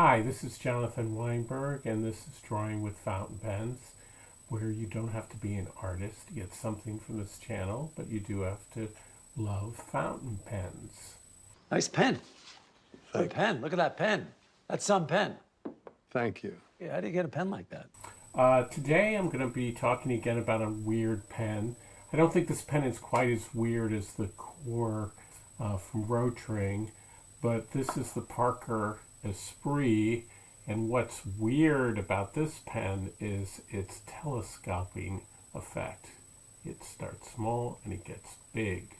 Hi, this is Jonathan Weinberg, and this is Drawing with Fountain Pens, where you don't have to be an artist to get something from this channel, but you do have to love fountain pens. Nice pen. Good Thank pen. Look at that pen. That's some pen. Thank you. Yeah, how do you get a pen like that? Today I'm going to be talking again about a weird pen. I don't think this pen is quite as weird as the core from Rotring, but this is the Parker Esprit, and what's weird about this pen is its telescoping effect. It starts small and it gets big,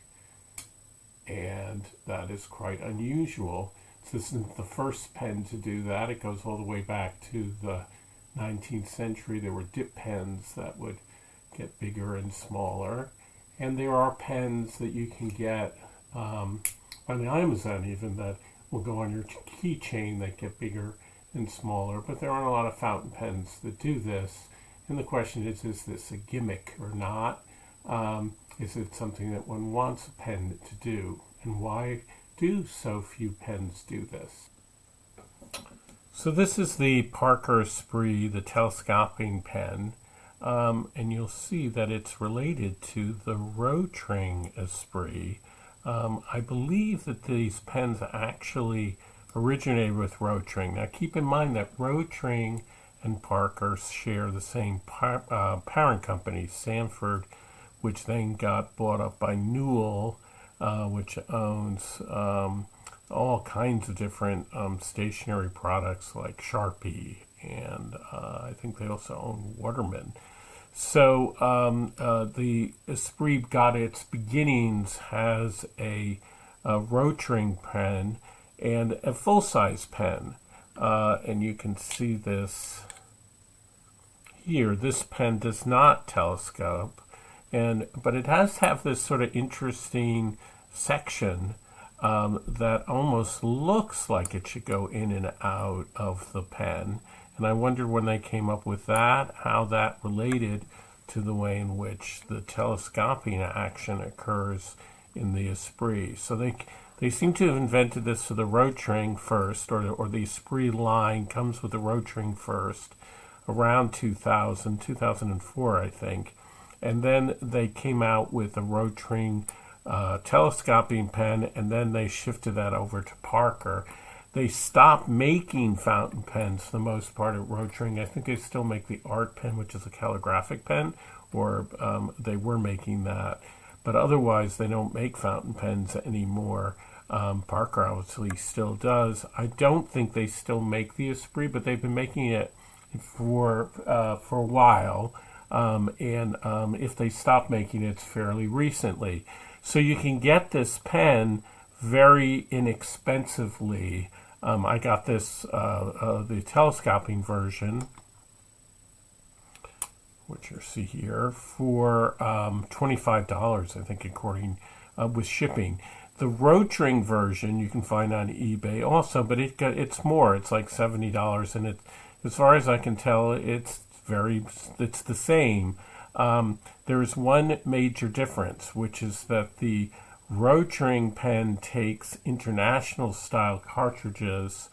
and that is quite unusual. This isn't the first pen to do that. It goes all the way back to the 19th century. There were dip pens that would get bigger and smaller, and there are pens that you can get on Amazon even that will go on your keychain that get bigger and smaller, but there aren't a lot of fountain pens that do this. And the question is this a gimmick or not? Is it something that one wants a pen to do? And why do so few pens do this? So this is the Parker Esprit, the telescoping pen, and you'll see that it's related to the Rotring Esprit. I believe that these pens actually originated with Rotring. Now keep in mind that Rotring and Parker share the same parent company, Sanford, which then got bought up by Newell, which owns all kinds of different stationery products like Sharpie, and I think they also own Waterman. So the Esprit got its beginnings as a Rotring pen and a full-size pen. And you can see this here. This pen does not telescope, but it has to have this sort of interesting section that almost looks like it should go in and out of the pen. And I wondered when they came up with that, how that related to the way in which the telescoping action occurs in the Esprit. So they seem to have invented this for the Rotring first, or the Esprit line comes with the Rotring first, around 2004, I think. And then they came out with a Rotring telescoping pen, and then they shifted that over to Parker. They stopped making fountain pens for the most part at Rotring. I think they still make the art pen, which is a calligraphic pen, or they were making that. But otherwise, they don't make fountain pens anymore. Parker obviously still does. I don't think they still make the Esprit, but they've been making it for a while. And if they stopped making it, it's fairly recently. So you can get this pen very inexpensively. I got this, the telescoping version, which you see here, for $25, I think, according with shipping. The Rotring version you can find on eBay also, but it's more. It's like $70, and as far as I can tell, it's the same. There's one major difference, which is that the Rotring pen takes international style cartridges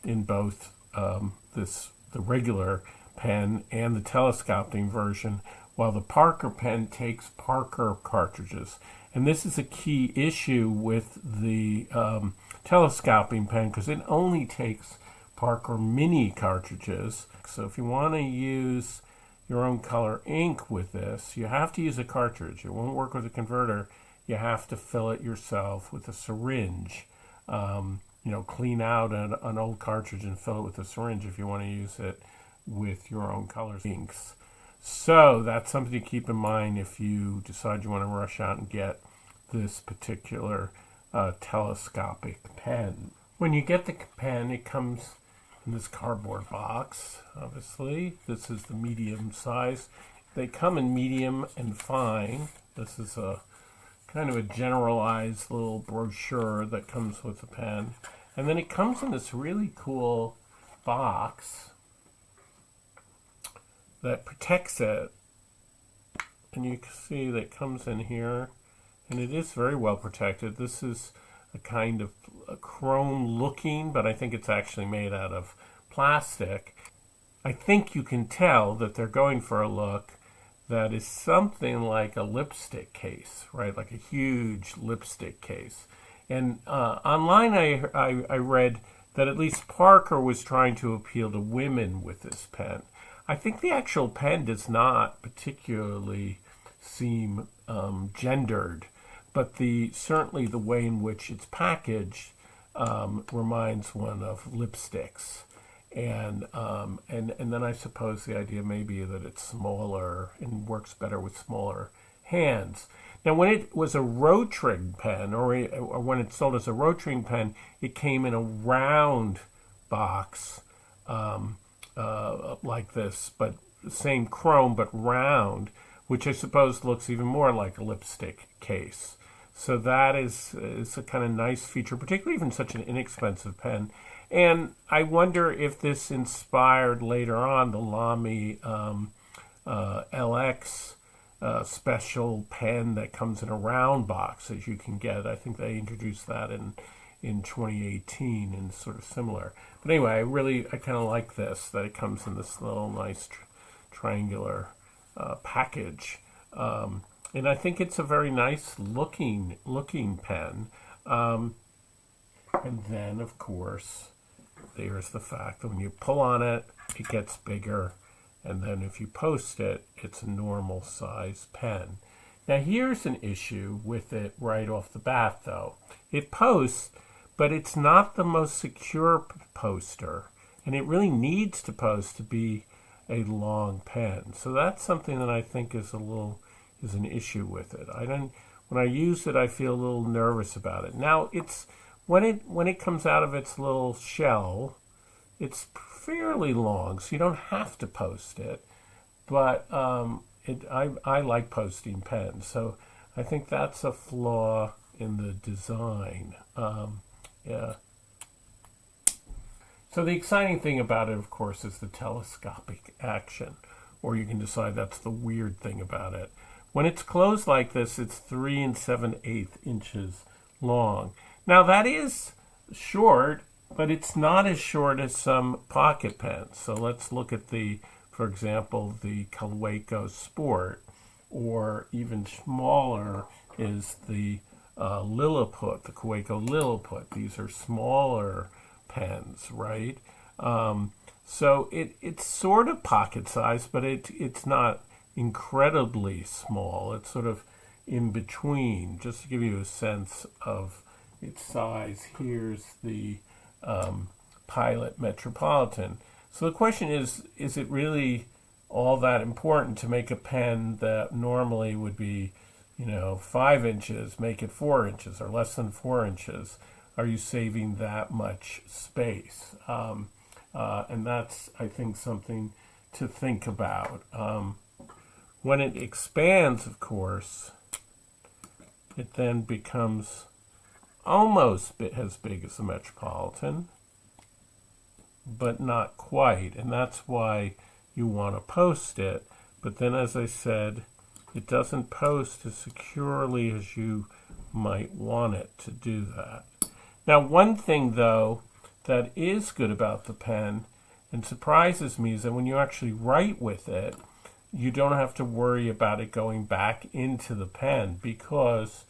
in both the regular pen and the telescoping version, while the Parker pen takes Parker cartridges. And this is a key issue with the telescoping pen because it only takes Parker mini cartridges. So if you want to use your own color ink with this, you have to use a cartridge. It won't work with a converter. You have to fill it yourself with a syringe. Clean out an old cartridge and fill it with a syringe if you want to use it with your own color inks. So that's something to keep in mind if you decide you want to rush out and get this particular telescopic pen. When you get the pen, it comes in this cardboard box, obviously. This is the medium size. They come in medium and fine. This is a kind of a generalized little brochure that comes with the pen. And then it comes in this really cool box that protects it. And you can see that it comes in here, and it is very well protected. This is a kind of a chrome looking, but I think it's actually made out of plastic. I think you can tell that they're going for a look that is something like a lipstick case, right? Like a huge lipstick case. And online I read that at least Parker was trying to appeal to women with this pen. I think the actual pen does not particularly seem gendered, but certainly the way in which it's packaged reminds one of lipsticks. And then I suppose the idea may be that it's smaller and works better with smaller hands. Now, when it was a Rotring pen, or when it's sold as a Rotring pen, it came in a round box like this, but same chrome but round, which I suppose looks even more like a lipstick case. So that is a kind of nice feature, particularly even such an inexpensive pen. And I wonder if this inspired later on the Lamy LX special pen that comes in a round box that you can get. I think they introduced that in 2018 and sort of similar. But anyway, I kind of like this, that it comes in this little nice triangular package. And I think it's a very nice looking pen. And then, of course, there's the fact that when you pull on it, it gets bigger. And then if you post it, it's a normal size pen. Now here's an issue with it right off the bat, though. It posts, but it's not the most secure poster. And it really needs to post to be a long pen. So that's something that I think is an issue with it. When I use it, I feel a little nervous about it. Now when it comes out of its little shell, it's fairly long, so you don't have to post it. But I like posting pens, so I think that's a flaw in the design. Yeah. So the exciting thing about it, of course, is the telescopic action, or you can decide that's the weird thing about it. When it's closed like this, it's 3 7/8 inches long. Now that is short, but it's not as short as some pocket pens. So let's look at for example, the Kaweco Sport, or even smaller is the Lilliput, the Kaweco Lilliput. These are smaller pens, right? So it's sort of pocket size, but it's not incredibly small. It's sort of in between, just to give you a sense of its size. Here's the Pilot Metropolitan. So the question is it really all that important to make a pen that normally would be, 5 inches, make it 4 inches, or less than 4 inches? Are you saving that much space? And that's, I think, something to think about. When it expands, of course, it then becomes almost as big as the Metropolitan, but not quite. And that's why you want to post it. But then, as I said, it doesn't post as securely as you might want it to do that. Now, one thing, though, that is good about the pen and surprises me is that when you actually write with it, you don't have to worry about it going back into the pen, because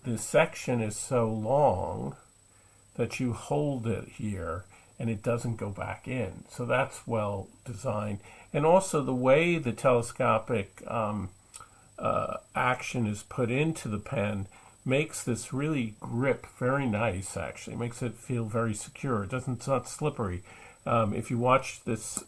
the section is so long that you hold it here and it doesn't go back in. So that's well designed. And also the way the telescopic action is put into the pen makes this really grip very nice, actually. It makes it feel very secure. It's not slippery. If you watch this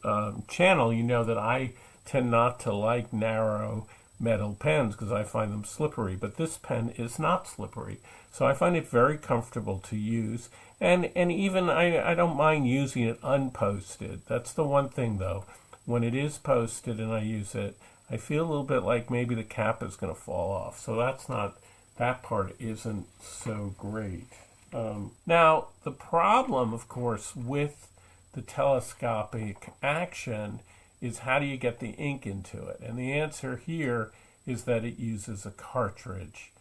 channel, you know that I tend not to like narrow metal pens because I find them slippery, but this pen is not slippery. So I find it very comfortable to use, and even I don't mind using it unposted. That's the one thing, though. When it is posted and I use it, I feel a little bit like maybe the cap is going to fall off. So that part isn't so great. Now, the problem, of course, with the telescopic action is how do you get the ink into it? And the answer here is that it uses a cartridge.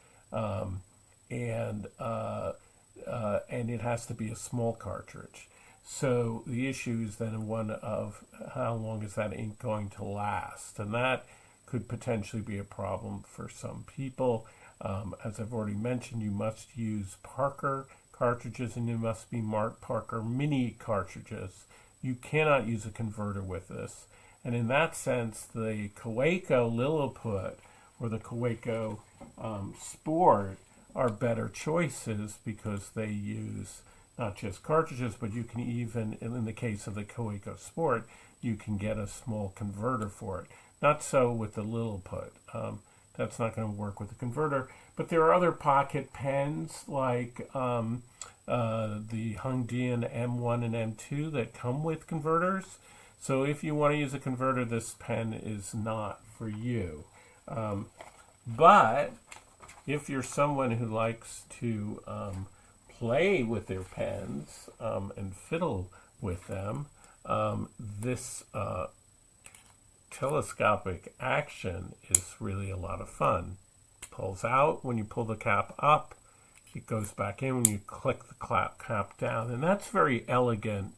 and it has to be a small cartridge. So the issue is then one of how long is that ink going to last, and that could potentially be a problem for some people. As I've already mentioned, you must use Parker cartridges, and you must be marked Parker mini cartridges. You cannot use a converter with this. And in that sense, the Kaweco Lilliput or the Kaweco Sport are better choices because they use not just cartridges, but you can even, in the case of the Kaweco Sport, you can get a small converter for it. Not so with the Lilliput. That's not going to work with the converter. But there are other pocket pens like the Hongdian M1 and M2 that come with converters. So if you want to use a converter, this pen is not for you. But if you're someone who likes to play with their pens and fiddle with them, this telescopic action is really a lot of fun. Pulls out. When you pull the cap up, it goes back in when you click the cap down. And that's very elegant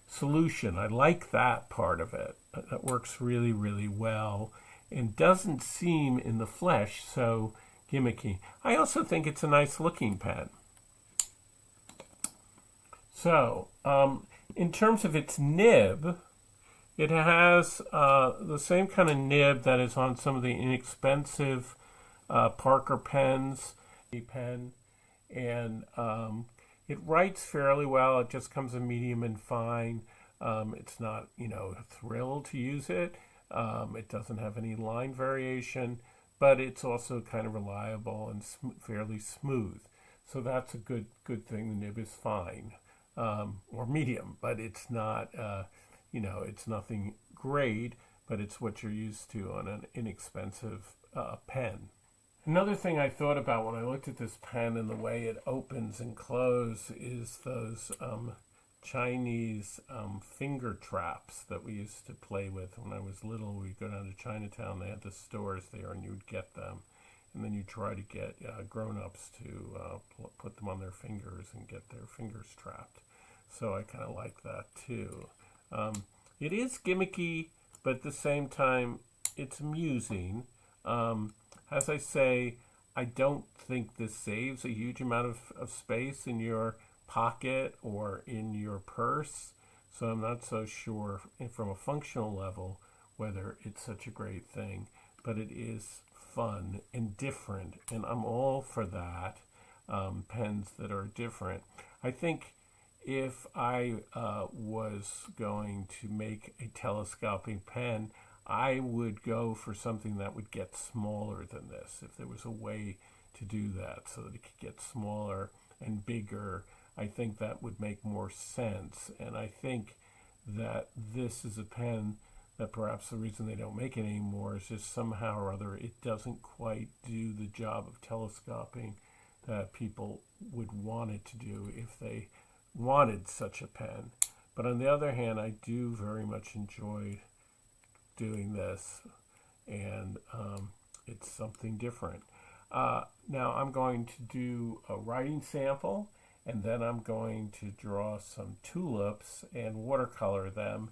solution. I like that part of it. That works really, really well and doesn't seem in the flesh so gimmicky. I also think it's a nice looking pen. So, in terms of its nib, it has the same kind of nib that is on some of the inexpensive Parker pens, pen, and it writes fairly well. It just comes in medium and fine. It's not, a thrill to use it. It doesn't have any line variation, but it's also kind of reliable and fairly smooth. So that's a good thing. The nib is fine, or medium, but it's not, it's nothing great, but it's what you're used to on an inexpensive pen. Another thing I thought about when I looked at this pen and the way it opens and closes is those Chinese finger traps that we used to play with when I was little. We'd go down to Chinatown, they had the stores there, and you'd get them. And then you try to get grown-ups to put them on their fingers and get their fingers trapped. So I kind of like that too. It is gimmicky, but at the same time, it's amusing. As I say, I don't think this saves a huge amount of space in your pocket or in your purse. So I'm not so sure from a functional level whether it's such a great thing. But it is fun and different, and I'm all for that. Pens that are different. I think if I was going to make a telescoping pen, I would go for something that would get smaller than this. If there was a way to do that so that it could get smaller and bigger, I think that would make more sense. And I think that this is a pen that perhaps the reason they don't make it anymore is just somehow or other it doesn't quite do the job of telescoping that people would want it to do if they wanted such a pen. But on the other hand, I do very much enjoy doing this, and it's something different. Now I'm going to do a writing sample, and then I'm going to draw some tulips and watercolor them.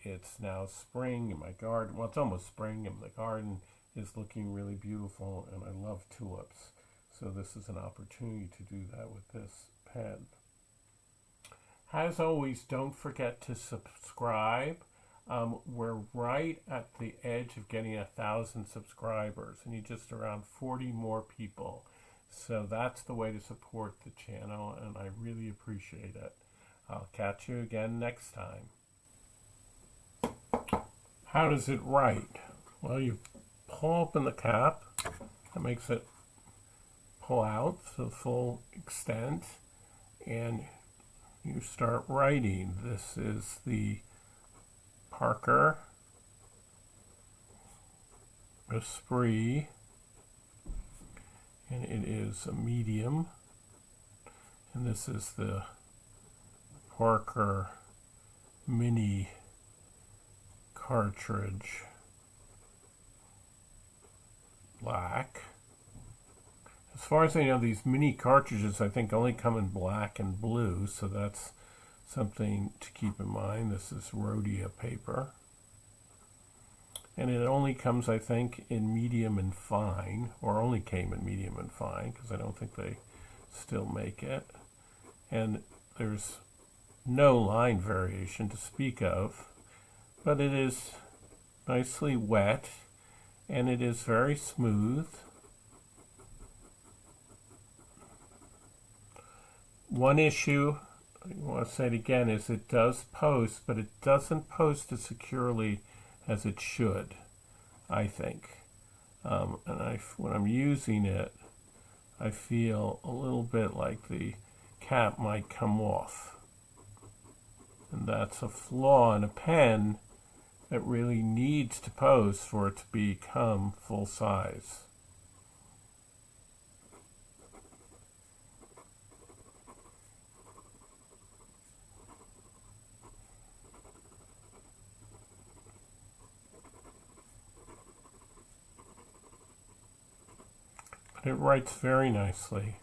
It's now spring in my garden. Well, it's almost spring, and the garden is looking really beautiful, and I love tulips. So this is an opportunity to do that with this pen. As always, don't forget to subscribe. We're right at the edge of getting 1,000 subscribers. I need just around 40 more people. So that's the way to support the channel, and I really appreciate it. I'll catch you again next time. How does it write? Well, you pull open the cap. That makes it pull out to the full extent, and you start writing. This is the Parker Esprit, and it is a medium, and this is the Parker Mini cartridge black, As far as I know, these mini cartridges I think only come in black and blue, so that's something to keep in mind. This is rhodia paper. And it only comes, I think, in medium and fine, or only came in medium and fine, because I don't think they still make it. And there's no line variation to speak of, but it is nicely wet, and it is very smooth. One issue, I want to say it again, is it does post, but it doesn't post as securely as it should, I think. When I'm using it, I feel a little bit like the cap might come off. And that's a flaw in a pen that really needs to post for it to become full size. But it writes very nicely.